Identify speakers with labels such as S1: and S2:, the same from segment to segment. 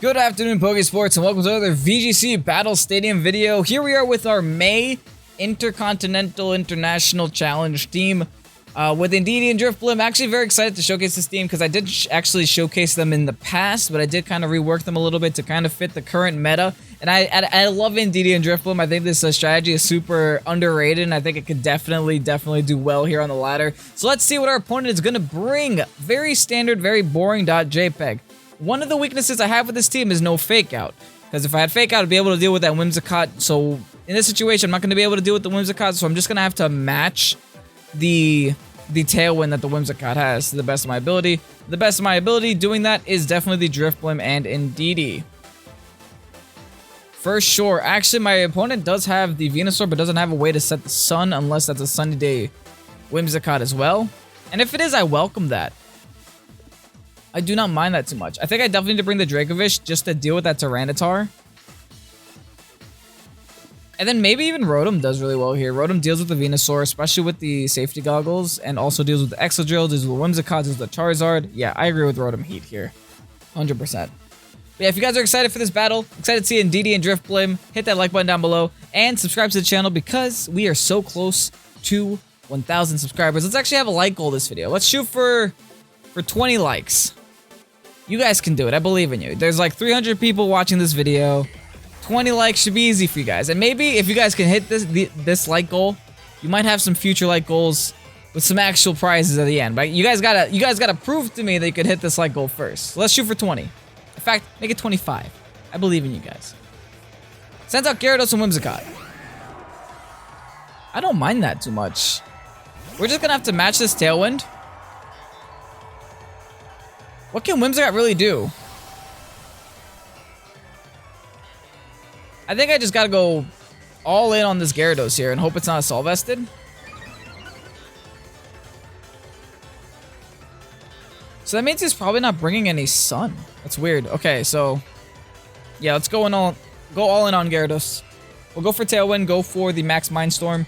S1: Good afternoon, Pokésports, and welcome to another VGC Battle Stadium video. Here we are with our May Intercontinental International Challenge team with Indeedee and Drifblim. I'm actually very excited to showcase this team because I did actually showcase them in the past, but I did kind of rework them a little bit to kind of fit the current meta. And I love Indeedee and Drifblim. I think this strategy is super underrated, and I think it could definitely do well here on the ladder. So let's see what our opponent is going to bring. Very standard, very boring .jpg. One of the weaknesses I have with this team is no fake out. Because if I had fake out, I'd be able to deal with that Whimsicott. So in this situation, I'm not going to be able to deal with the Whimsicott. So I'm just going to have to match the Tailwind that the Whimsicott has to the best of my ability. The best of my ability doing that is definitely the Drifblim and Indeedee. For sure. Actually, my opponent does have the Venusaur, but doesn't have a way to set the sun unless that's a sunny day Whimsicott as well. And if it is, I welcome that. I do not mind that too much. I think I definitely need to bring the Dracovish just to deal with that Tyranitar. And then maybe even Rotom does really well here. Rotom deals with the Venusaur, especially with the safety goggles, and also deals with the Exodrill, deals with Whimsicott, deals with the Charizard. Yeah, I agree with Rotom Heat here. 100%. But yeah, if you guys are excited for this battle, excited to see Indeedee and Drifblim, hit that like button down below, and subscribe to the channel because we are so close to 1,000 subscribers. Let's actually have a like goal this video. Let's shoot for 20 likes. You guys can do it. I believe in you. There's like 300 people watching this video. 20 likes should be easy for you guys. And maybe if you guys can hit this like goal, you might have some future like goals with some actual prizes at the end. But you guys gotta prove to me that you could hit this like goal first. So let's shoot for 20. In fact, make it 25. I believe in you guys. Sends out Gyarados and Whimsicott. I don't mind that too much. We're just gonna have to match this Tailwind. What can Whimsicott really do? I think I just gotta go all in on this Gyarados here and hope it's not a Sol Vested. So that means he's probably not bringing any Sun. That's weird. Okay, so yeah, let's go all in on Gyarados. We'll go for Tailwind, go for the Max Mindstorm.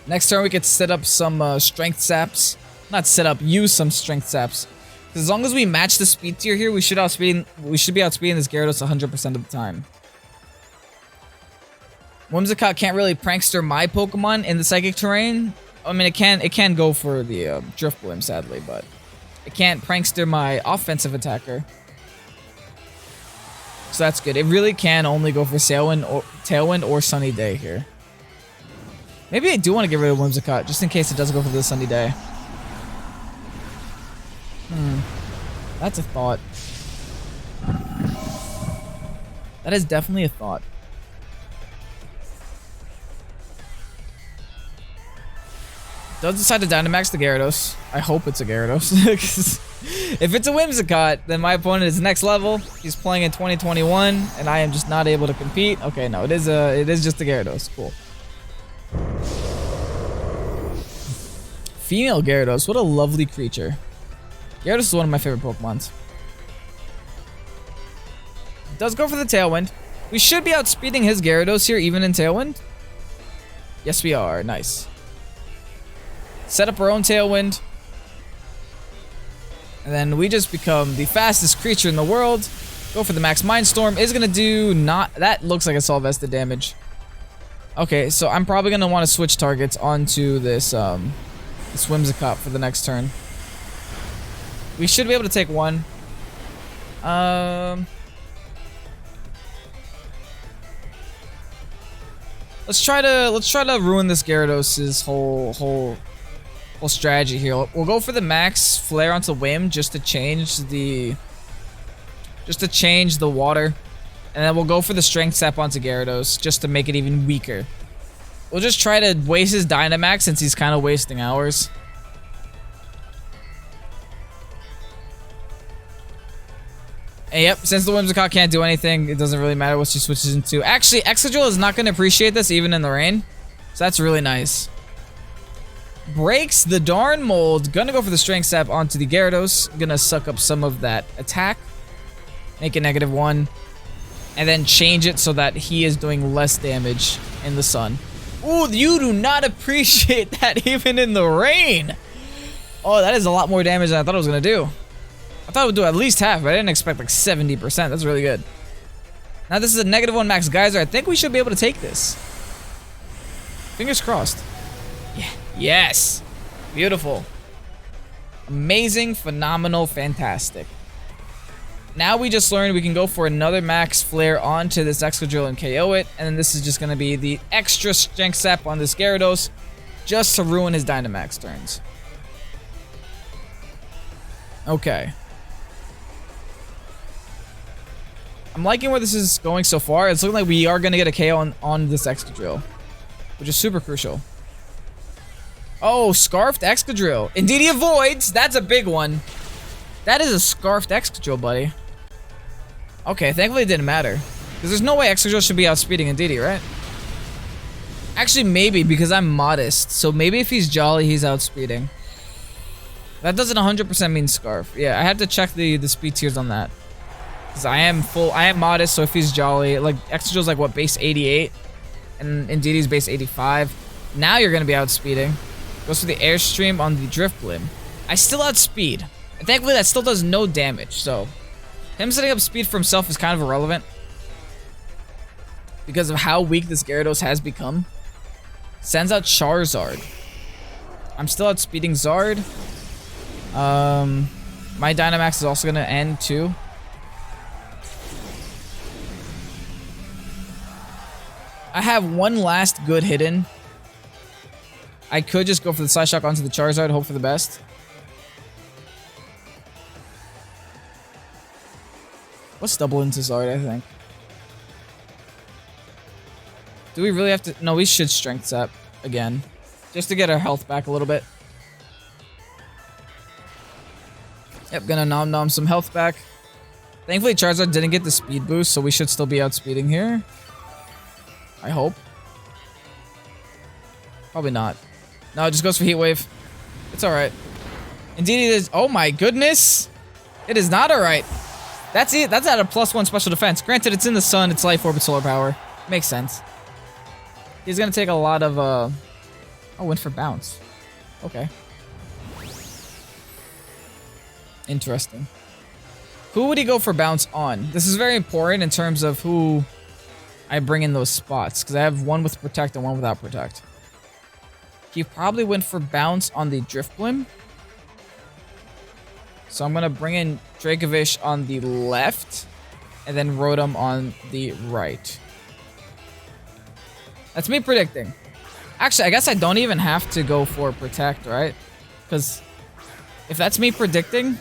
S1: Next turn we could set up some Strength Saps. Not set up, use some Strength Saps. As long as we match the speed tier here, we should be outspeeding this Gyarados 100% of the time. Whimsicott can't really prankster my Pokemon in the Psychic terrain. I mean, it can go for the Drifblim, sadly, but it can't prankster my offensive attacker. So that's good. It really can only go for Tailwind or Sunny Day here. Maybe I do want to get rid of Whimsicott, just in case it doesn't go for the Sunny Day. That's a thought. That is definitely a thought. Does decide to Dynamax the Gyarados. I hope it's a Gyarados. If it's a Whimsicott, then my opponent is next level. He's playing in 2021, and I am just not able to compete. Okay, no, it is just a Gyarados. Cool. Female Gyarados. What a lovely creature. Gyarados is one of my favorite Pokemons. Does go for the Tailwind. We should be outspeeding his Gyarados here, even in Tailwind. Yes, we are. Nice. Set up our own Tailwind. And then we just become the fastest creature in the world. Go for the Max Mindstorm. Is going to do not... That looks like a Sol Vested damage. Okay, so I'm probably going to want to switch targets onto this Whimsicott for the next turn. We should be able to take one. Let's try to ruin this Gyarados' whole strategy here. We'll go for the Max Flare onto Whim just to change the water, and then we'll go for the Strength Sap onto Gyarados just to make it even weaker. We'll just try to waste his Dynamax since he's kind of wasting ours. And yep, since the Whimsicott can't do anything, it doesn't really matter what she switches into. Actually, Exodrill is not going to appreciate this even in the rain. So that's really nice. Breaks the darn mold. Gonna go for the Strength Sap onto the Gyarados. Gonna suck up some of that attack. Make it -1. And then change it so that he is doing less damage in the sun. Ooh, you do not appreciate that even in the rain. Oh, that is a lot more damage than I thought it was gonna do. I thought it would do at least half, but I didn't expect like 70%. That's really good. Now this is a -1 max geyser. I think we should be able to take this. Fingers crossed. Yeah. Yes. Beautiful. Amazing, phenomenal, fantastic. Now we just learned we can go for another max flare onto this Excadrill and KO it. And then this is just going to be the extra strength sap on this Gyarados just to ruin his Dynamax turns. Okay. I'm liking where this is going so far. It's looking like we are going to get a KO on this Excadrill, which is super crucial. Oh, Scarfed Excadrill. Indeedee avoids. That's a big one. That is a Scarfed Excadrill, buddy. Okay, thankfully it didn't matter. Because there's no way Excadrill should be outspeeding Indeedee, right? Actually, maybe, because I'm modest. So maybe if he's Jolly, he's outspeeding. That doesn't 100% mean Scarf. Yeah, I had to check the speed tiers on that. Because I am modest, so if he's Jolly, like, Excadrill's like, what, base 88? And Indeedee's base 85. Now you're going to be outspeeding. Goes for the Airstream on the Drifblim. I still outspeed. And thankfully, that still does no damage, so... him setting up speed for himself is kind of irrelevant. Because of how weak this Gyarados has become. Sends out Charizard. I'm still outspeeding Zard. My Dynamax is also going to end, too. I have one last good hidden. I could just go for the Side Shock onto the Charizard, hope for the best. Let's double into Zard, I think. Do we really have to? No, we should Strength Sap again. Just to get our health back a little bit. Yep, gonna nom some health back. Thankfully, Charizard didn't get the speed boost, so we should still be outspeeding here. I hope. Probably not. No, it just goes for Heat Wave. It's alright. Indeed it is. Oh my goodness! It is not alright. That's it. That's at a +1 special defense. Granted, it's in the sun. It's Life Orb with Solar Power. Makes sense. He's gonna take a lot of, Oh, went for Bounce. Okay. Interesting. Who would he go for Bounce on? This is very important in terms of who I bring in those spots. Because I have one with Protect and one without Protect. He probably went for Bounce on the Drifblim. So I'm going to bring in Dracovish on the left. And then Rotom on the right. That's me predicting. Actually, I guess I don't even have to go for Protect, right? Because if that's me predicting,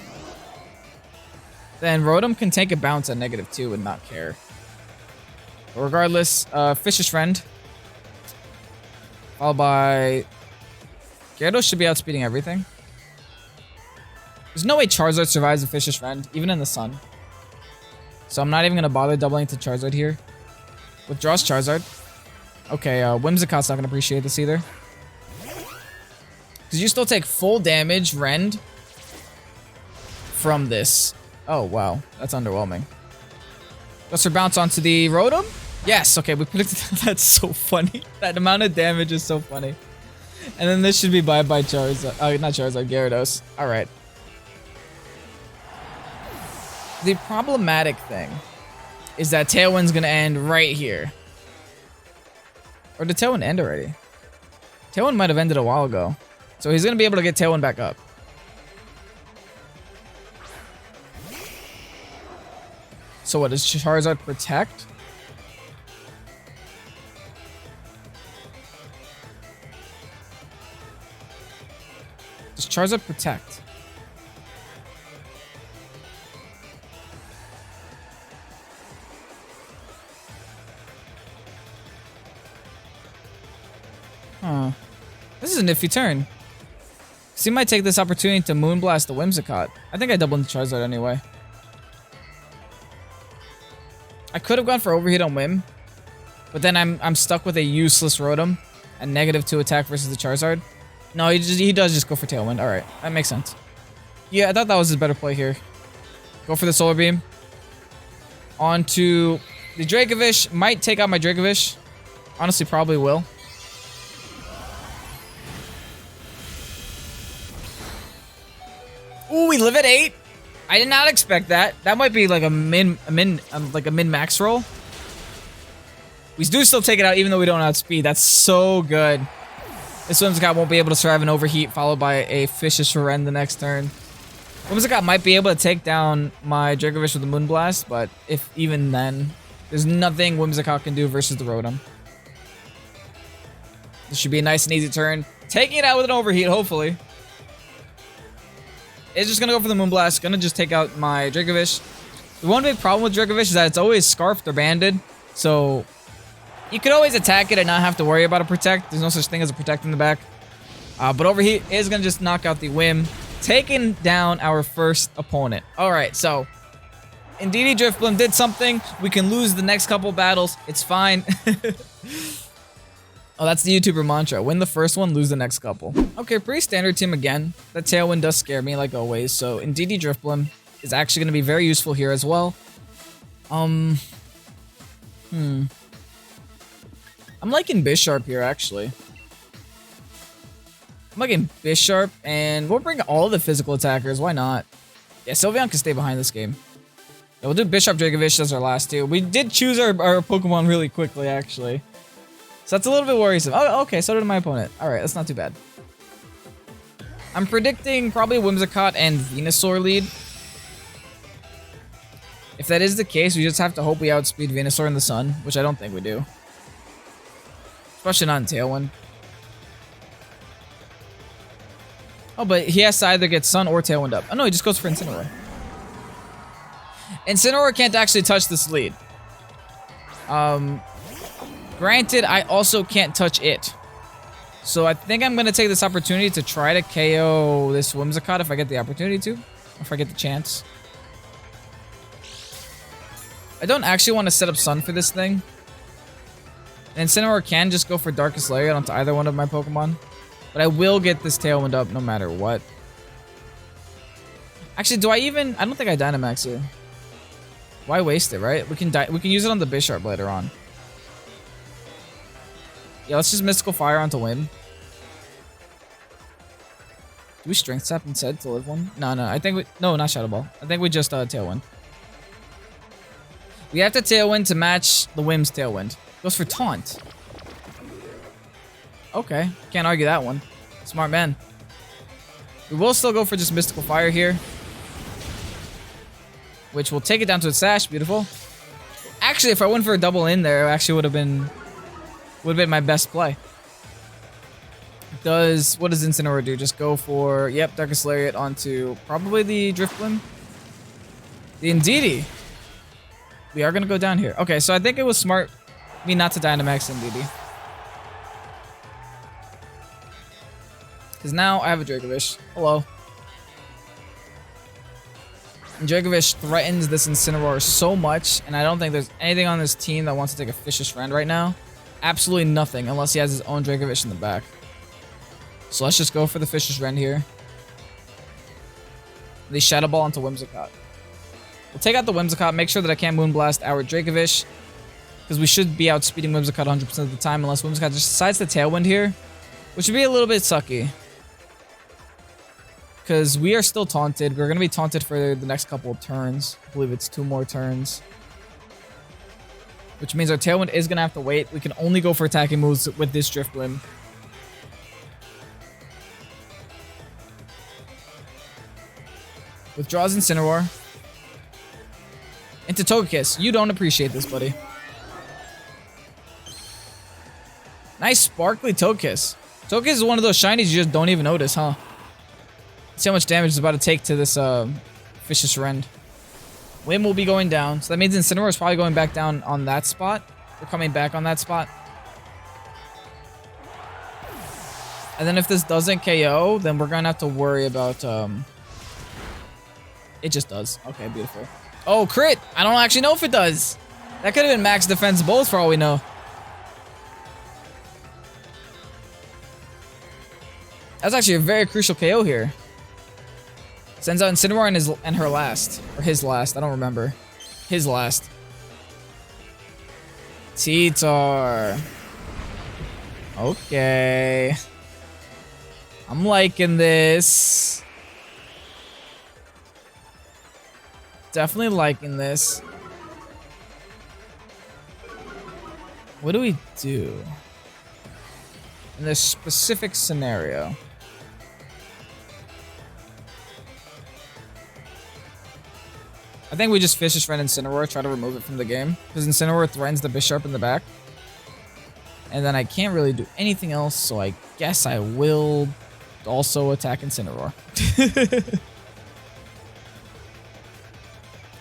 S1: then Rotom can take a Bounce at -2 and not care. But regardless, Fishious Rend. Followed by... Gyarados should be outspeeding everything. There's no way Charizard survives a Fishious Rend, even in the sun. So I'm not even going to bother doubling to Charizard here. Withdraws Charizard. Okay, Whimsicott's not going to appreciate this either. Because you still take full damage, Rend, from this. Oh, wow. That's underwhelming. Goes for Bounce onto the Rotom? Yes, okay, we predicted that. That's so funny. That amount of damage is so funny. And then this should be bye-bye Charizard. Not Charizard, Gyarados. Alright. The problematic thing is that Tailwind's gonna end right here. Or did Tailwind end already? Tailwind might have ended a while ago. So he's gonna be able to get Tailwind back up. So what, does Charizard Protect? Does Charizard Protect? Huh. This is a nifty turn. So he might take this opportunity to Moonblast the Whimsicott. I think I doubled into Charizard anyway. I could have gone for Overheat on Whim, but then I'm stuck with a useless Rotom and -2 attack versus the Charizard. No, he does just go for Tailwind. Alright, that makes sense. Yeah, I thought that was his better play here. Go for the Solar Beam. Onto the Dracovish. Might take out my Dracovish. Honestly, probably will. Ooh, we live at 8. I did not expect that. That might be like a min max roll. We do still take it out even though we don't outspeed. That's so good. This Whimsicott won't be able to survive an overheat followed by a Fishious Rend the next turn. Whimsicott might be able to take down my Dracovish with a Moonblast, but if even then, there's nothing Whimsicott can do versus the Rotom. This should be a nice and easy turn. Taking it out with an overheat, hopefully. It's just gonna go for the Moonblast. Gonna just take out my Dracovish. The one big problem with Dracovish is that it's always scarfed or banded. So you could always attack it and not have to worry about a protect. There's no such thing as a protect in the back. But overheat is gonna just knock out the Whim, taking down our first opponent. Alright, so Indeedee Drifblim did something. We can lose the next couple battles. It's fine. Oh, that's the YouTuber mantra. Win the first one, lose the next couple. Okay, pretty standard team again. That Tailwind does scare me like always. So Indeedee Drifblim is actually going to be very useful here as well. I'm liking Bisharp here, actually. I'm liking Bisharp, and we'll bring all the physical attackers. Why not? Yeah, Sylveon can stay behind this game. Yeah, we'll do Bisharp Dracovish as our last two. We did choose our Pokemon really quickly, actually. So that's a little bit worrisome. Oh, okay, so did my opponent. Alright, that's not too bad. I'm predicting probably Whimsicott and Venusaur lead. If that is the case, we just have to hope we outspeed Venusaur in the sun, which I don't think we do. Especially not in Tailwind. Oh, but he has to either get Sun or Tailwind up. Oh no, he just goes for Incineroar. Incineroar can't actually touch this lead. Granted, I also can't touch it. So I think I'm going to take this opportunity to try to KO this Whimsicott if I get the opportunity to. Or if I get the chance. I don't actually want to set up Sun for this thing. And Incineroar can just go for Darkest Lariat onto either one of my Pokemon. But I will get this Tailwind up no matter what. Actually, do I don't think I Dynamax here. Why waste it, right? We can use it on the Bisharp later on. Yeah, let's just Mystical Fire onto Whim. Do we Strength Sap instead to live one? No, I think we... No, not Shadow Ball. I think we just Tailwind. We have to Tailwind to match the Whim's Tailwind. Goes for Taunt. Okay, can't argue that one. Smart man. We will still go for just Mystical Fire here. Which will take it down to a Sash. Beautiful. Actually, if I went for a double in there, it actually would have been my best play. What does Incineroar do? Just go for, yep, Darkest Lariat onto probably the Drifblim. The Indeedee. We are going to go down here. Okay, so I think it was smart me not to Dynamax Indeedee. Because now I have a Dracovish. Hello. And Dracovish threatens this Incineroar so much, and I don't think there's anything on this team that wants to take a Fishious Rend right now. Absolutely nothing, unless he has his own Dracovish in the back. So let's just go for the Fishious Rend here. The Shadow Ball onto Whimsicott. We'll take out the Whimsicott, make sure that I can't Moonblast our Dracovish, because we should be outspeeding Whimsicott 100% of the time, unless Whimsicott just decides to Tailwind here, which would be a little bit sucky. Because we are still taunted. We're going to be taunted for the next couple of turns. I believe it's 2 more turns. Which means our Tailwind is going to have to wait. We can only go for attacking moves with this Drifblim. Withdraws Incineroar. Into Togekiss. You don't appreciate this, buddy. Nice sparkly Togekiss. Togekiss is one of those shinies you just don't even notice, huh? See how much damage it's about to take to this Fishious Rend. Whim will be going down. So that means Incineroar is probably going back down on that spot. We're coming back on that spot. And then if this doesn't KO, then we're going to have to worry about... It just does. Okay, beautiful. Oh, crit! I don't actually know if it does. That could have been max defense both for all we know. That's actually a very crucial KO here. Sends out Incineroar and her last. Or his last. I don't remember. His last. T-Tar. Okay. I'm liking this. Definitely liking this. What do we do in this specific scenario? I think we just Fishious Rend Incineroar, try to remove it from the game. Because Incineroar threatens the Bisharp in the back. And then I can't really do anything else, so I guess I will also attack Incineroar.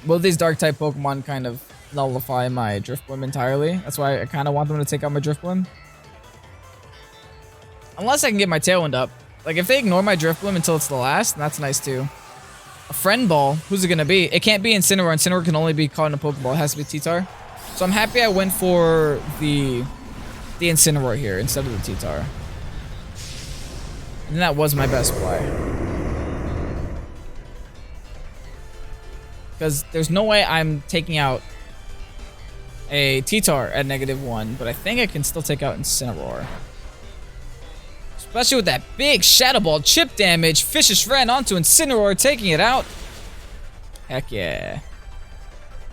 S1: Both these Dark-type Pokemon kind of nullify my Drifblim entirely. That's why I kind of want them to take out my Drifblim. Unless I can get my Tailwind up. Like, if they ignore my Drifblim until it's the last, that's nice too. A Friend Ball, who's it gonna be? It can't be Incineroar. Incineroar can only be caught in a Pokeball. It has to be T-Tar. So I'm happy I went for the Incineroar here instead of the T-Tar. And that was my best play. Because there's no way I'm taking out a T-Tar at -1, but I think I can still take out Incineroar. Especially with that big Shadow Ball chip damage. Fishious Rend onto Incineroar, taking it out. Heck yeah.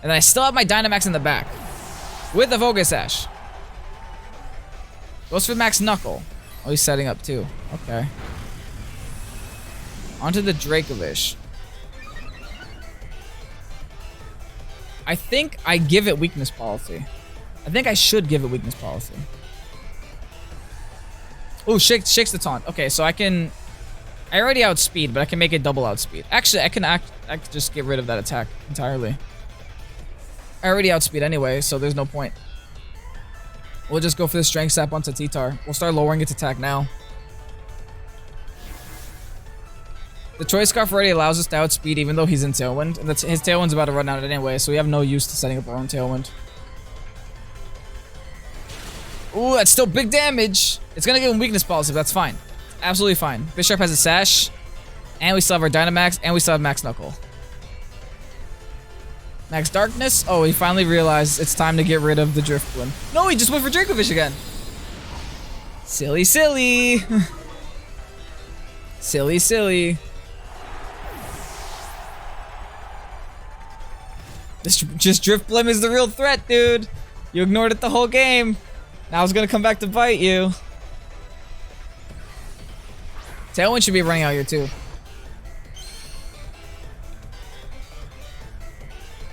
S1: And then I still have my Dynamax in the back. With the Focus Sash. Goes for Max Knuckle. Oh, he's setting up too. Okay. Onto the Dracovish. I think I give it Weakness Policy. I think I should give it Weakness Policy. Oh, shakes the taunt. Okay, so I already outspeed, but I can make it double outspeed. Actually, I can just get rid of that attack entirely. I already outspeed anyway, so there's no point. We'll just go for the Strength Sap onto T-Tar. We'll start lowering its attack now. The Choice Scarf already allows us to outspeed even though he's in Tailwind. And his Tailwind's about to run out anyway, so we have no use to setting up our own Tailwind. Ooh, that's still big damage. It's gonna give him Weakness Policy, but that's fine. Absolutely fine. Bisharp has a Sash. And we still have our Dynamax, and we still have Max Knuckle. Max Darkness. Oh, he finally realized it's time to get rid of the Drifblim. No, he just went for Dracovish again. Silly, silly. Silly, silly. This just Drifblim is the real threat, dude. You ignored it the whole game. Now it's gonna come back to bite you. Tailwind should be running out here too.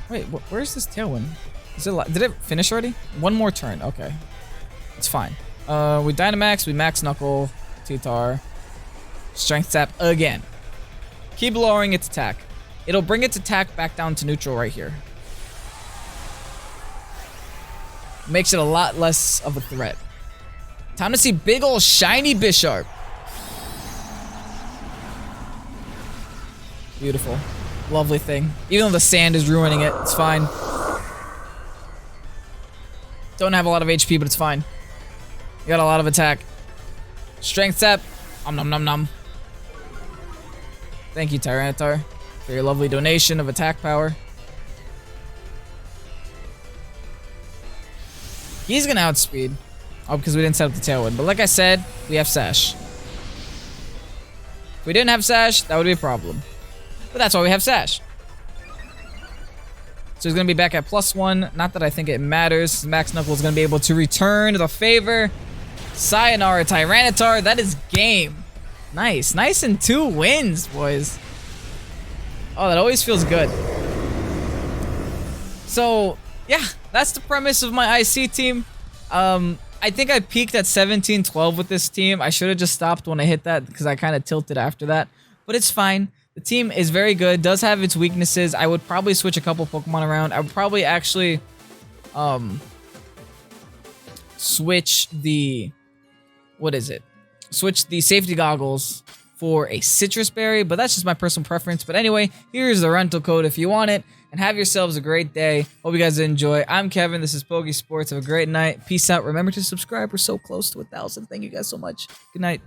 S1: Wait, where's this Tailwind? Is it? Did it finish already? One more turn. Okay, it's fine. We Dynamax, we Max Knuckle, T-Tar, Strength Sap again. Keep lowering its attack. It'll bring its attack back down to neutral right here. Makes it a lot less of a threat. Time to see big ol' shiny Bisharp. Beautiful. Lovely thing. Even though the sand is ruining it, it's fine. Don't have a lot of HP, but it's fine. You got a lot of attack. Strength Sap. Om nom nom nom. Thank you, Tyranitar, for your lovely donation of attack power. He's gonna outspeed. Oh, because we didn't set up the Tailwind. But like I said, we have Sash. If we didn't have Sash, that would be a problem. But that's why we have Sash. So he's gonna be back at +1. Not that I think it matters. Max Knuckle is gonna be able to return the favor. Sayonara, Tyranitar. That is game. Nice. Nice and 2 wins, boys. Oh, that always feels good. So, yeah, that's the premise of my IC team. I think I peaked at 17-12 with this team. I should have just stopped when I hit that because I kind of tilted after that. But it's fine. The team is very good. Does have its weaknesses. I would probably switch a couple Pokemon around. I would probably actually switch the... What is it? Switch the safety goggles for a Citrus Berry, but that's just my personal preference. But anyway, here's the rental code if you want it. And have yourselves a great day. Hope you guys enjoy. I'm Kevin. This is Pokésports. Have a great night. Peace out. Remember to subscribe. We're so close to 1,000. Thank you guys so much. Good night.